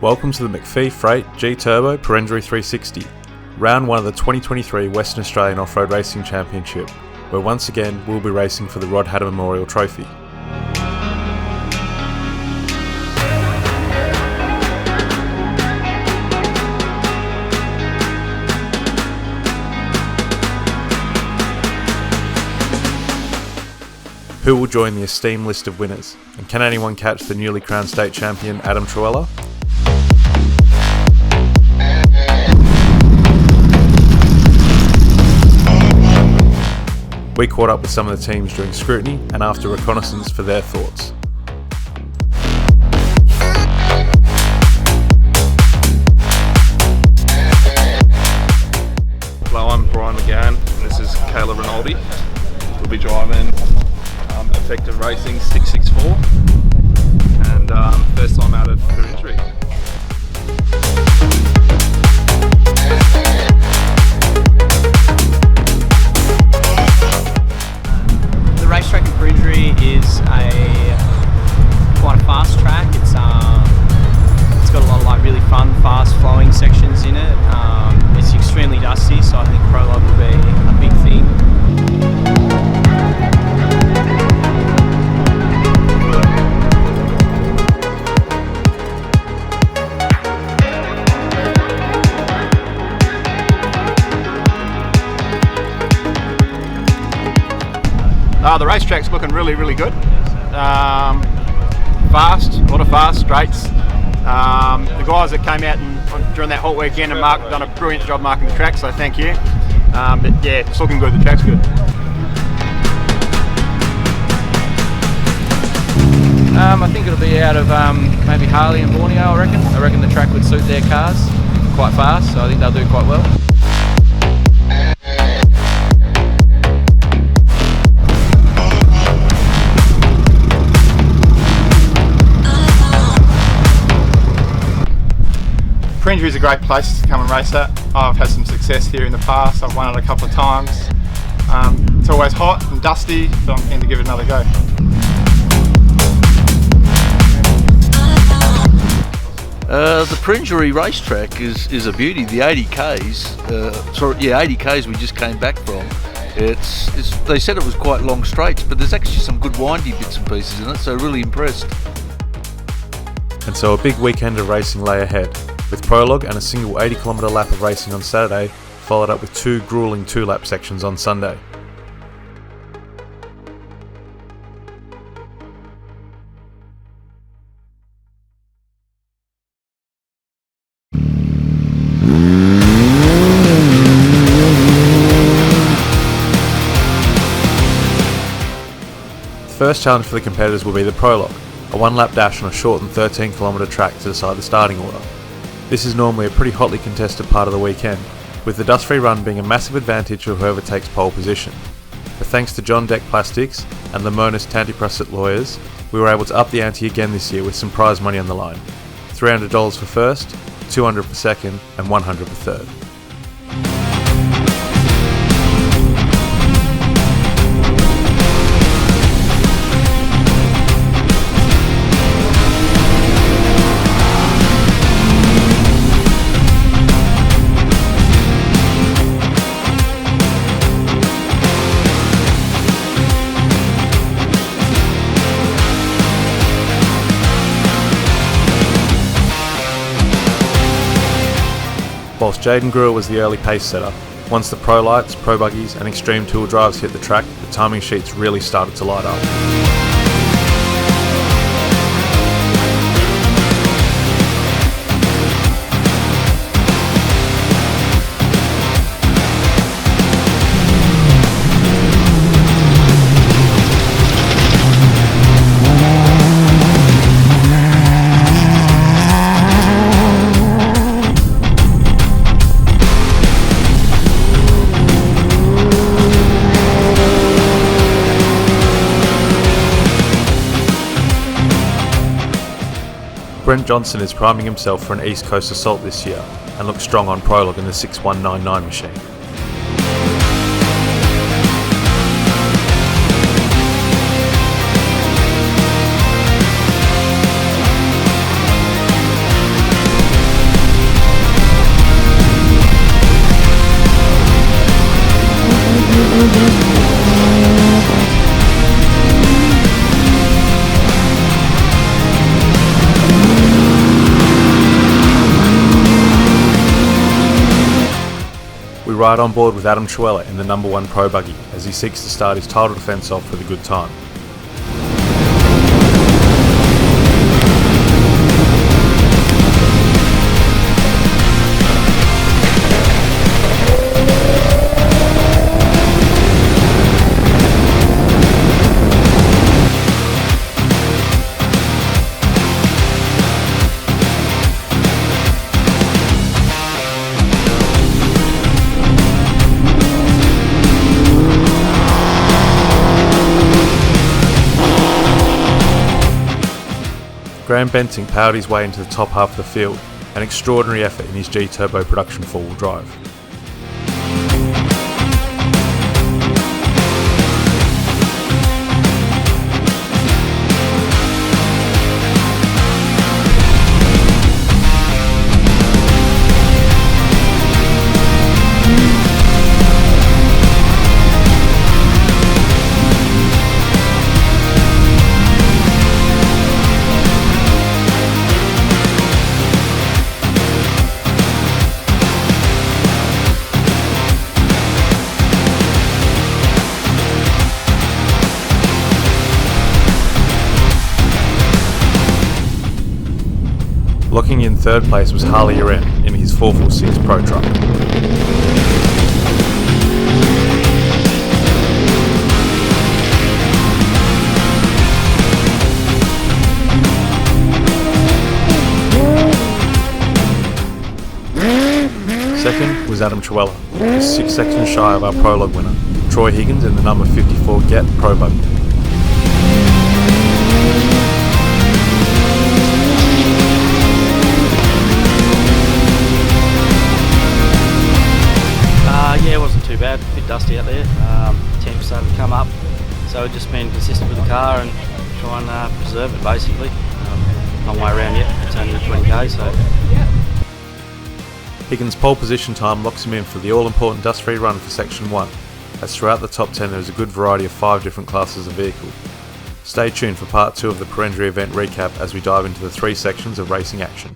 Welcome to the McPhee Freight Gturbo Perenjori 360, round 1 of the 2023 Western Australian Off-Road Racing Championship, where once again we'll be racing for the Rod Hatter Memorial Trophy. Who will join the esteemed list of winners, and can anyone catch the newly crowned state champion Adam Truella? We caught up with some of the teams during scrutiny and after reconnaissance for their thoughts. Hello, I'm Brian McGann and this is Caleb Rinaldi. We'll be driving Effective Racing 664 and first time out of Perenjori. The racetrack in Perenjori is quite a fast track. It's got a lot of really fun, fast flowing sections in it. It's extremely dusty, so I think prologue will be a big thing. The racetrack's looking really good. Fast, a lot of fast straights. The guys that came out during that hot weekend and done a brilliant job marking the track, so thank you. But yeah, it's looking good, the track's good. I think it'll be out of maybe Harley and Borneo, I reckon. I reckon the track would suit their cars quite fast, so I think they'll do quite well. Perenjori is a great place to come and race at. I've had some success here in the past. I've won it a couple of times. It's always hot and dusty, so I'm keen to give it another go. The Perenjori racetrack is a beauty. The 80Ks we just came back from. They said it was quite long straights, but there's actually some good windy bits and pieces in it, so really impressed. And so a big weekend of racing lay ahead, with prologue and a single 80km lap of racing on Saturday, followed up with 2 grueling 2-lap sections on Sunday. The first challenge for the competitors will be the prologue, a 1-lap dash on a shortened 13km track to decide the starting order. This is normally a pretty hotly contested part of the weekend, with the dust-free run being a massive advantage for whoever takes pole position. But thanks to John Deck Plastics and the Monis Tanti-Prusset lawyers, we were able to up the ante again this year with some prize money on the line. $300 for first, $200 for second, and $100 for third. Whilst Jaden Greer was the early pace setter, once the Pro Lights, Pro Buggies and Extreme Tool drives hit the track, the timing sheets really started to light up. Brent Johnson is priming himself for an East Coast assault this year and looks strong on prologue in the 6199 machine. right on board with Adam Chuella in the number 1 Pro Buggy as he seeks to start his title defence off with a good time. Graham Benting powered his way into the top half of the field, an extraordinary effort in his Gturbo production 4-wheel drive. Locking in third place was Harley Uren in his 446 Pro Truck. Second was Adam Chuella, just 6 seconds shy of our prologue winner, Troy Higgins in the number 54 Get Pro Buggy. Yeah, it wasn't too bad. A bit dusty out there. Temp started to come up, so we've just been consistent with the car and try and preserve it basically. Long way around yet. It's only 20k, so. Higgins' pole position time locks him in for the all-important dust-free run for Section 1, as throughout the top 10 there is a good variety of 5 different classes of vehicle. Stay tuned for part 2 of the Perenjori event recap as we dive into the 3 sections of racing action.